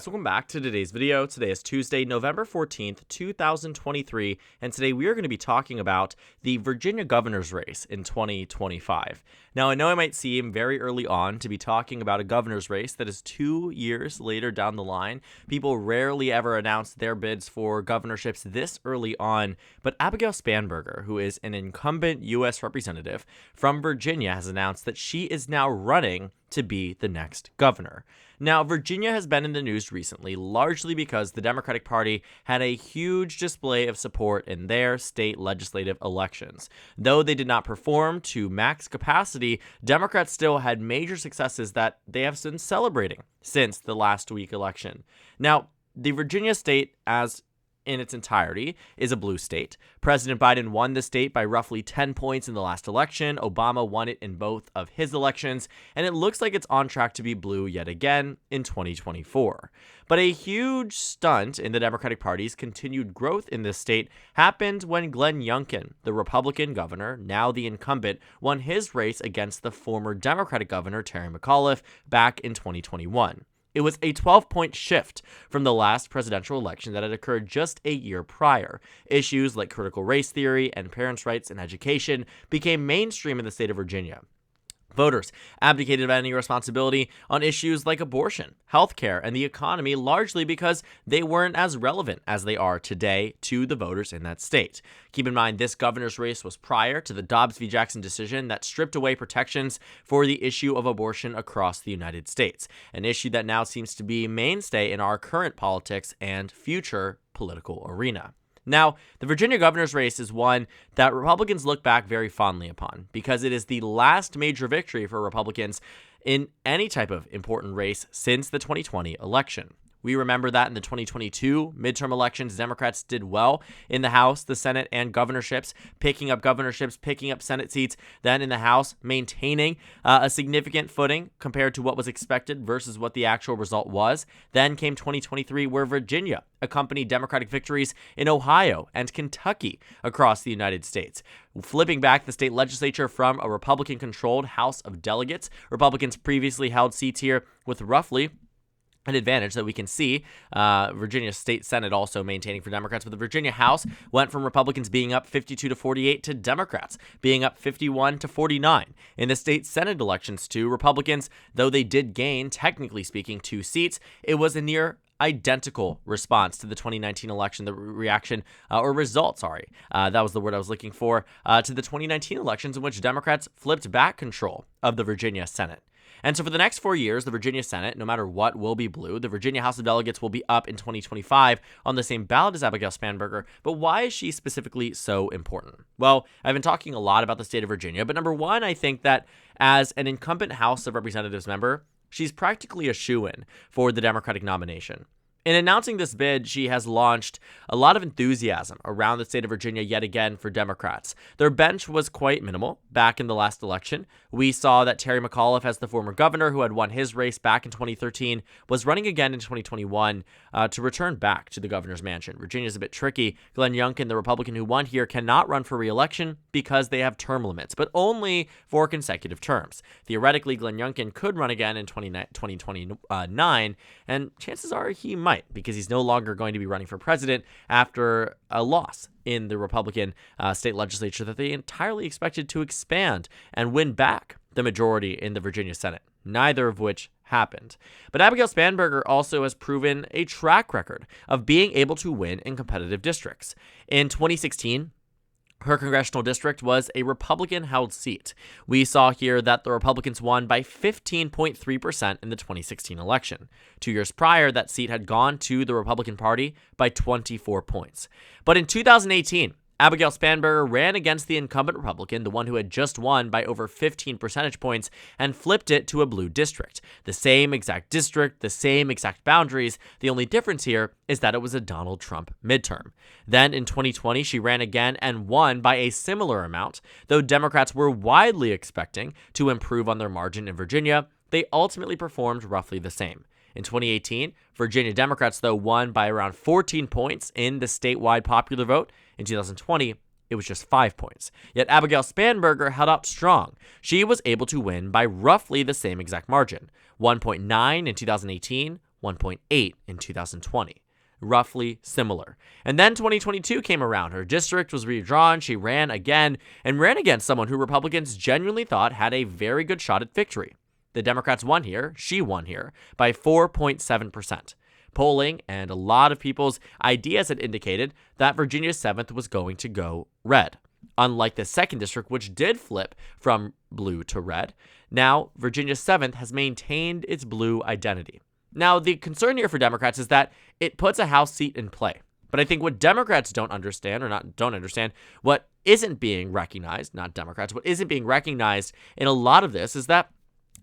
So welcome back to today's video. Today is Tuesday, November 14th, 2023, and today we are going to be talking about the Virginia governor's race in 2025. Now, I know I might seem very early on to be talking about a governor's race that is 2 years later down the line. People rarely ever announce their bids for governorships this early on, but Abigail Spanberger, who is an incumbent U.S. representative from Virginia, has announced that she is now running to be the next governor. Now, Virginia has been in the news recently, largely because the Democratic Party had a huge display of support in their state legislative elections. Though they did not perform to max capacity, Democrats still had major successes that they have been celebrating since the last week election. Now, the Virginia state, as in its entirety, is a blue state. President Biden won the state by roughly 10 points in the last election. Obama won it in both of his elections, and it looks like it's on track to be blue yet again in 2024. But a huge stunt in the Democratic Party's continued growth in this state happened when Glenn Youngkin, the Republican governor, now the incumbent, won his race against the former Democratic governor Terry McAuliffe back in 2021. It was a 12-point shift from the last presidential election that had occurred just a year prior. Issues like critical race theory and parents' rights and education became mainstream in the state of Virginia. Voters abdicated of any responsibility on issues like abortion, healthcare, and the economy, largely because they weren't as relevant as they are today to the voters in that state. Keep in mind, this governor's race was prior to the Dobbs v. Jackson decision that stripped away protections for the issue of abortion across the United States, an issue that now seems to be mainstay in our current politics and future political arena. Now, the Virginia governor's race is one that Republicans look back very fondly upon because it is the last major victory for Republicans in any type of important race since the 2020 election. We remember that in the 2022 midterm elections, Democrats did well in the House, the Senate, and governorships, picking up governorships, picking up Senate seats, then in the House, maintaining a significant footing compared to what was expected versus what the actual result was. Then came 2023, where Virginia accompanied Democratic victories in Ohio and Kentucky across the United States, flipping back the state legislature from a Republican-controlled House of Delegates. Republicans previously held seats here with roughly an advantage that we can see. Virginia State Senate also maintaining for Democrats, but the Virginia House went from Republicans being up 52 to 48 to Democrats being up 51 to 49. In the state Senate elections, too, Republicans, though they did gain, technically speaking, 2 seats, it was a near identical response to the 2019 election, the result, that was the word I was looking for, to the 2019 elections in which Democrats flipped back control of the Virginia Senate. And so for the next 4 years, the Virginia Senate, no matter what, will be blue. The Virginia House of Delegates will be up in 2025 on the same ballot as Abigail Spanberger. But why is she specifically so important? Well, I've been talking a lot about the state of Virginia, but number one, I think that as an incumbent House of Representatives member, she's practically a shoo-in for the Democratic nomination. In announcing this bid, she has launched a lot of enthusiasm around the state of Virginia yet again for Democrats. Their bench was quite minimal back in the last election. We saw that Terry McAuliffe, as the former governor who had won his race back in 2013, was running again in 2021 to return back to the governor's mansion. Virginia's a bit tricky. Glenn Youngkin, the Republican who won here, cannot run for re-election because they have term limits, but only for consecutive terms. Theoretically, Glenn Youngkin could run again in 2029, and chances are he might, because he's no longer going to be running for president after a loss in the Republican state legislature that they entirely expected to expand and win back the majority in the Virginia Senate, neither of which happened. But Abigail Spanberger also has proven a track record of being able to win in competitive districts. In 2016, her congressional district was a Republican-held seat. We saw here that the Republicans won by 15.3% in the 2016 election. 2 years prior, that seat had gone to the Republican Party by 24 points. But in 2018, Abigail Spanberger ran against the incumbent Republican, the one who had just won by over 15 percentage points, and flipped it to a blue district. The same exact district, the same exact boundaries. The only difference here is that it was a Donald Trump midterm. Then in 2020, she ran again and won by a similar amount. Though Democrats were widely expecting to improve on their margin in Virginia, they ultimately performed roughly the same. In 2018, Virginia Democrats, though, won by around 14 points in the statewide popular vote. In 2020, it was just 5 points. Yet Abigail Spanberger held out strong. She was able to win by roughly the same exact margin. 1.9 in 2018, 1.8 in 2020. Roughly similar. And then 2022 came around. Her district was redrawn. She ran again and ran against someone who Republicans genuinely thought had a very good shot at victory. The Democrats won here. She won here by 4.7%. Polling and a lot of people's ideas had indicated that Virginia's 7th was going to go red. Unlike the 2nd district, which did flip from blue to red, now Virginia's 7th has maintained its blue identity. Now, the concern here for Democrats is that it puts a House seat in play. But I think what Democrats don't understand, what isn't being recognized, not Democrats, what isn't being recognized in a lot of this is that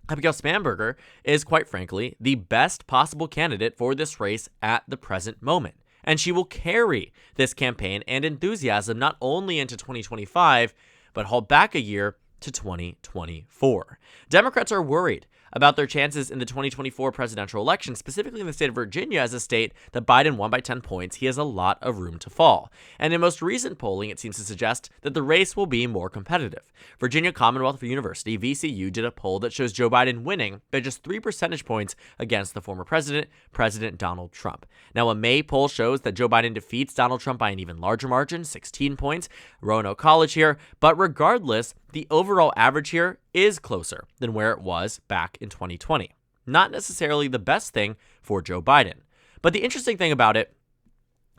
Abigail Spanberger is, quite frankly, the best possible candidate for this race at the present moment. And she will carry this campaign and enthusiasm not only into 2025, but hold back a year to 2024. Democrats are worried about their chances in the 2024 presidential election, specifically in the state of Virginia, as a state that Biden won by 10 points. He has a lot of room to fall. And in most recent polling, it seems to suggest that the race will be more competitive. Virginia Commonwealth University, VCU, did a poll that shows Joe Biden winning by just 3 percentage points against the former president, President Donald Trump. Now, a May poll shows that Joe Biden defeats Donald Trump by an even larger margin, 16 points, Roanoke College here. But regardless, the overall average here is closer than where it was back in 2020. Not necessarily the best thing for Joe Biden. But the interesting thing about it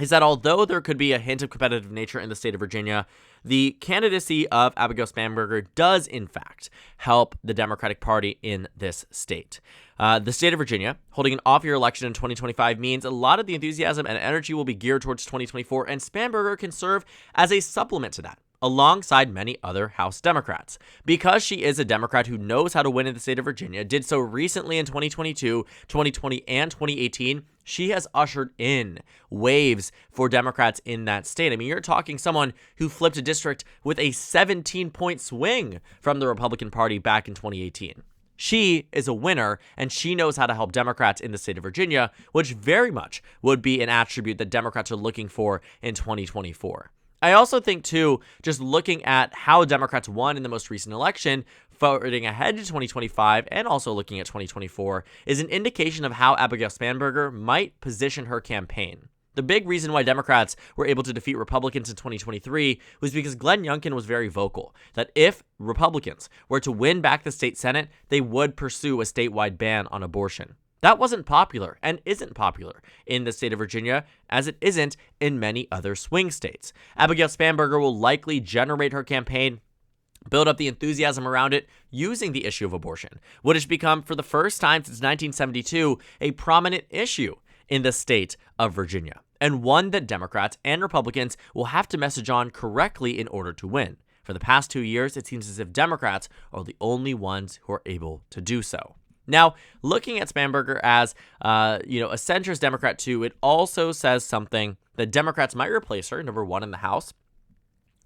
is that although there could be a hint of competitive nature in the state of Virginia, the candidacy of Abigail Spanberger does, in fact, help the Democratic Party in this state. The state of Virginia holding an off-year election in 2025 means a lot of the enthusiasm and energy will be geared towards 2024, and Spanberger can serve as a supplement to that, alongside many other House Democrats. Because she is a Democrat who knows how to win in the state of Virginia, did so recently in 2022, 2020, and 2018, she has ushered in waves for Democrats in that state. I mean, you're talking someone who flipped a district with a 17-point swing from the Republican Party back in 2018. She is a winner, and she knows how to help Democrats in the state of Virginia, which very much would be an attribute that Democrats are looking for in 2024. I also think, too, just looking at how Democrats won in the most recent election, forwarding ahead to 2025 and also looking at 2024, is an indication of how Abigail Spanberger might position her campaign. The big reason why Democrats were able to defeat Republicans in 2023 was because Glenn Youngkin was very vocal that if Republicans were to win back the state Senate, they would pursue a statewide ban on abortion. That wasn't popular and isn't popular in the state of Virginia, as it isn't in many other swing states. Abigail Spanberger will likely generate her campaign, build up the enthusiasm around it using the issue of abortion, which has become, for the first time since 1972, a prominent issue in the state of Virginia, and one that Democrats and Republicans will have to message on correctly in order to win. For the past 2 years, it seems as if Democrats are the only ones who are able to do so. Now, looking at Spanberger as, a centrist Democrat too, it also says something that Democrats might replace her, number one in the House,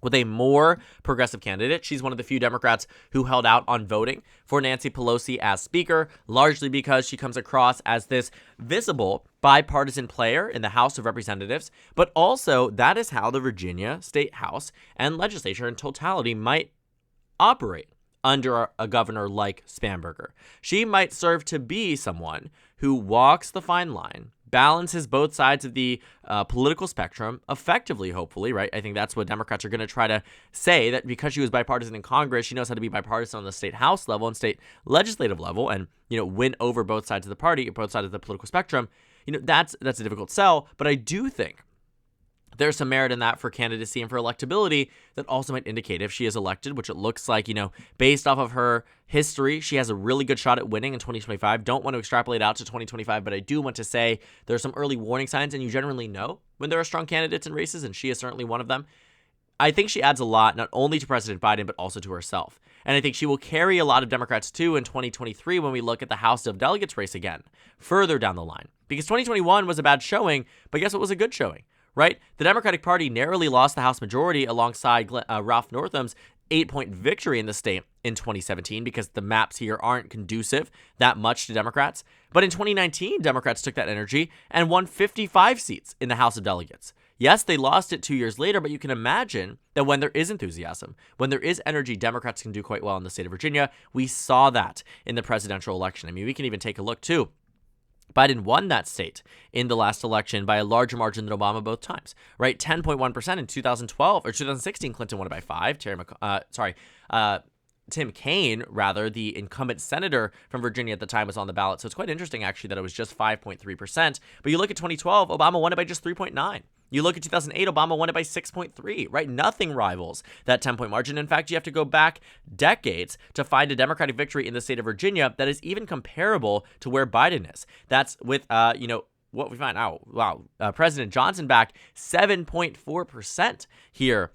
with a more progressive candidate. She's one of the few Democrats who held out on voting for Nancy Pelosi as Speaker, largely because she comes across as this visible bipartisan player in the House of Representatives, but also that is how the Virginia State House and legislature in totality might operate under a governor like Spanberger. She might serve to be someone who walks the fine line, balances both sides of the political spectrum effectively, hopefully, right? I think that's what Democrats are going to try to say, that because she was bipartisan in Congress, she knows how to be bipartisan on the state House level and state legislative level and, win over both sides of the party, both sides of the political spectrum. That's a difficult sell, but I do think there's some merit in that for candidacy and for electability that also might indicate if she is elected, which it looks like, based off of her history, she has a really good shot at winning in 2025. Don't want to extrapolate out to 2025, but I do want to say there are some early warning signs, and you generally know when there are strong candidates in races, and she is certainly one of them. I think she adds a lot, not only to President Biden, but also to herself. And I think she will carry a lot of Democrats, too, in 2023 when we look at the House of Delegates race again, further down the line. Because 2021 was a bad showing, but guess what was a good showing? Right? The Democratic Party narrowly lost the House majority alongside Ralph Northam's 8-point victory in the state in 2017 because the maps here aren't conducive that much to Democrats. But in 2019, Democrats took that energy and won 55 seats in the House of Delegates. Yes, they lost it 2 years later, but you can imagine that when there is enthusiasm, when there is energy, Democrats can do quite well in the state of Virginia. We saw that in the presidential election. I mean, we can even take a look, too, Biden won that state in the last election by a larger margin than Obama both times, right? 10.1% in 2012 or 2016, Clinton won it by 5. Tim Kaine, rather, the incumbent senator from Virginia at the time, was on the ballot. So it's quite interesting, actually, that it was just 5.3%. But you look at 2012, Obama won it by just 3.9. You look at 2008, Obama won it by 6.3, right? Nothing rivals that 10-point margin. In fact, you have to go back decades to find a Democratic victory in the state of Virginia that is even comparable to where Biden is. That's with, what we find out. Wow. President Johnson back 7.4% here.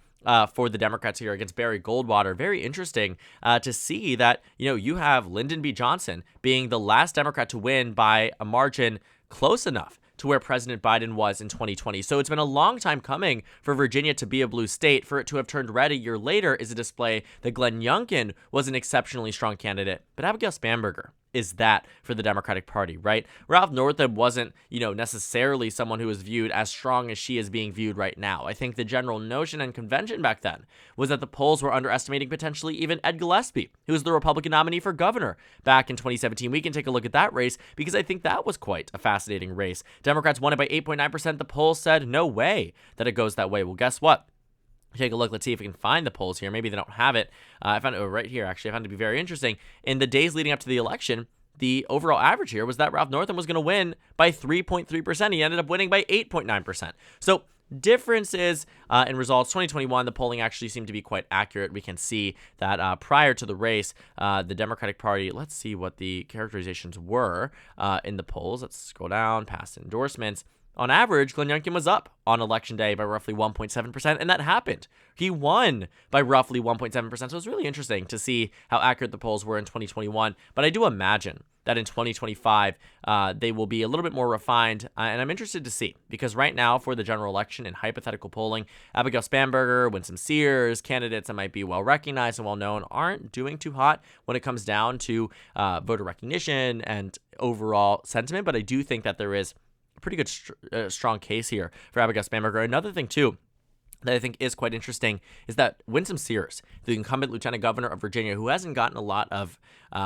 For the Democrats here against Barry Goldwater. Very interesting to see that, you have Lyndon B. Johnson being the last Democrat to win by a margin close enough to where President Biden was in 2020. So it's been a long time coming for Virginia to be a blue state. For it to have turned red a year later is a display that Glenn Youngkin was an exceptionally strong candidate, but Abigail Spanberger is that for the Democratic Party, right? Ralph Northam wasn't, necessarily someone who was viewed as strong as she is being viewed right now. I think the general notion and convention back then was that the polls were underestimating potentially even Ed Gillespie, who was the Republican nominee for governor back in 2017. We can take a look at that race because I think that was quite a fascinating race. Democrats won it by 8.9%. The polls said no way that it goes that way. Well, guess what? Take a look. Let's see if we can find the polls here. Maybe they don't have it. I found it right here, actually. I found it to be very interesting. In the days leading up to the election, the overall average here was that Ralph Northam was going to win by 3.3%. He ended up winning by 8.9%. So differences in results. 2021, the polling actually seemed to be quite accurate. We can see that prior to the race, the Democratic Party, let's see what the characterizations were in the polls. Let's scroll down past endorsements. On average, Glenn Youngkin was up on election day by roughly 1.7%, and that happened. He won by roughly 1.7%, so it's really interesting to see how accurate the polls were in 2021. But I do imagine that in 2025, they will be a little bit more refined, and I'm interested to see, because right now for the general election in hypothetical polling, Abigail Spanberger, Winsome Sears, candidates that might be well-recognized and well-known aren't doing too hot when it comes down to voter recognition and overall sentiment, but I do think that there is a pretty good strong case here for Abigail Spanberger. Another thing, too, that I think is quite interesting is that Winsome Sears, the incumbent lieutenant governor of Virginia, who hasn't gotten a lot of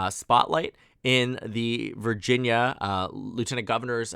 spotlight in the Virginia lieutenant governor's,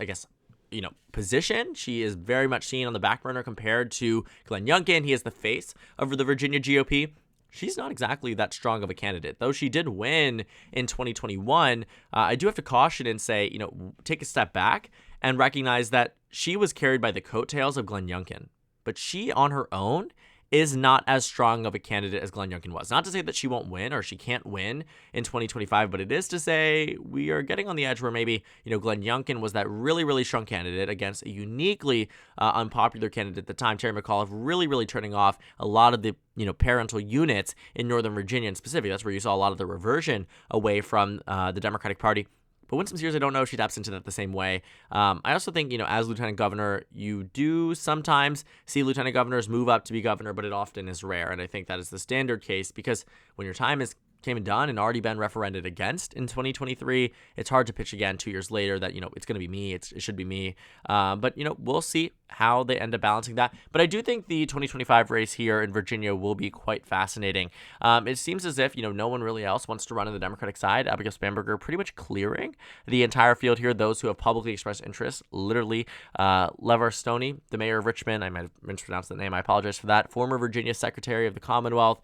position. She is very much seen on the back burner compared to Glenn Youngkin. He is the face of the Virginia GOP. She's not exactly that strong of a candidate. Though she did win in 2021, I do have to caution and say, take a step back and recognize that she was carried by the coattails of Glenn Youngkin. But she, on her own, is not as strong of a candidate as Glenn Youngkin was. Not to say that she won't win or she can't win in 2025, but it is to say we are getting on the edge where maybe, Glenn Youngkin was that really, really strong candidate against a uniquely unpopular candidate at the time, Terry McAuliffe, really, really turning off a lot of the, parental units in Northern Virginia in specific. That's where you saw a lot of the reversion away from the Democratic Party. But Winsome Sears, I don't know if she taps into that the same way. I also think, as lieutenant governor, you do sometimes see lieutenant governors move up to be governor, but it often is rare. And I think that is the standard case because when your time is came and done and already been referended against in 2023, it's hard to pitch again 2 years later that, it's going to be me. It should be me. But, we'll see how they end up balancing that. But I do think the 2025 race here in Virginia will be quite fascinating. It seems as if, no one really else wants to run on the Democratic side. Abigail Spanberger pretty much clearing the entire field here. Those who have publicly expressed interest, literally, LeVar Stoney, the mayor of Richmond, I might have mispronounced the name. I apologize for that. Former Virginia Secretary of the Commonwealth.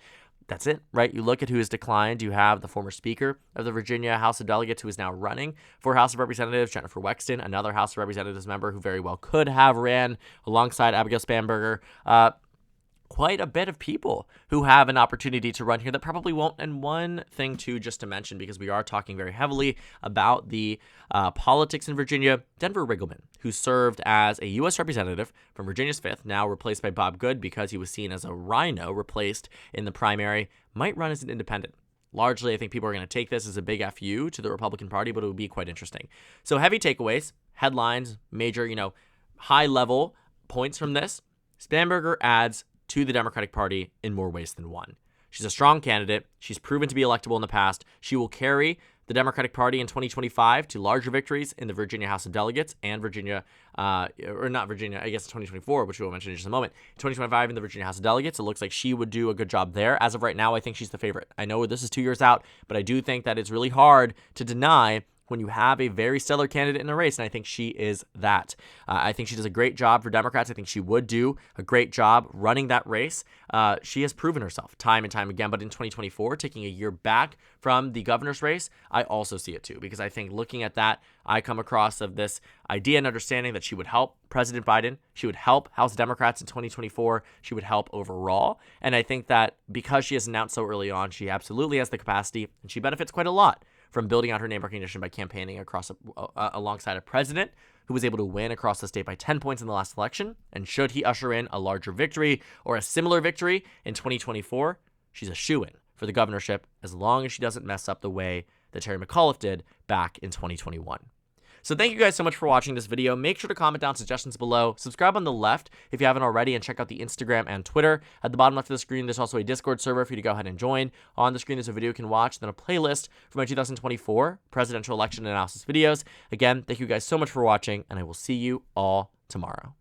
That's it, right? You look at who has declined. You have the former Speaker of the Virginia House of Delegates who is now running for House of Representatives, Jennifer Wexton, another House of Representatives member who very well could have ran alongside Abigail Spanberger. Quite a bit of people who have an opportunity to run here that probably won't. And one thing, too, just to mention, because we are talking very heavily about the politics in Virginia, Denver Riggleman, who served as a U.S. representative from Virginia's 5th, now replaced by Bob Good because he was seen as a rhino replaced in the primary, might run as an independent. Largely, I think people are going to take this as a big FU to the Republican Party, but it would be quite interesting. So heavy takeaways, headlines, major, high-level points from this. Spanberger adds to the Democratic Party in more ways than one. She's a strong candidate. She's proven to be electable in the past. She will carry the Democratic Party in 2025 to larger victories in the Virginia House of Delegates and Virginia, or not Virginia, I guess 2024, which we will mention in just a moment. 2025 in the Virginia House of Delegates, it looks like she would do a good job there. As of right now, I think she's the favorite. I know this is 2 years out, but I do think that it's really hard to deny when you have a very stellar candidate in the race, and I think she is that. I think she does a great job for Democrats. I think she would do a great job running that race. She has proven herself time and time again, but in 2024, taking a year back from the governor's race, I also see it too, because I think looking at that, I come across of this idea and understanding that she would help President Biden, she would help House Democrats in 2024, she would help overall, and I think that because she has announced so early on, she absolutely has the capacity, and she benefits quite a lot from building out her name recognition by campaigning across alongside a president who was able to win across the state by 10 points in the last election. And should he usher in a larger victory or a similar victory in 2024, she's a shoo-in for the governorship as long as she doesn't mess up the way that Terry McAuliffe did back in 2021. So thank you guys so much for watching this video. Make sure to comment down suggestions below. Subscribe on the left if you haven't already, and check out the Instagram and Twitter. At the bottom left of the screen, there's also a Discord server for you to go ahead and join. On the screen, there's a video you can watch, then a playlist for my 2024 presidential election analysis videos. Again, thank you guys so much for watching, and I will see you all tomorrow.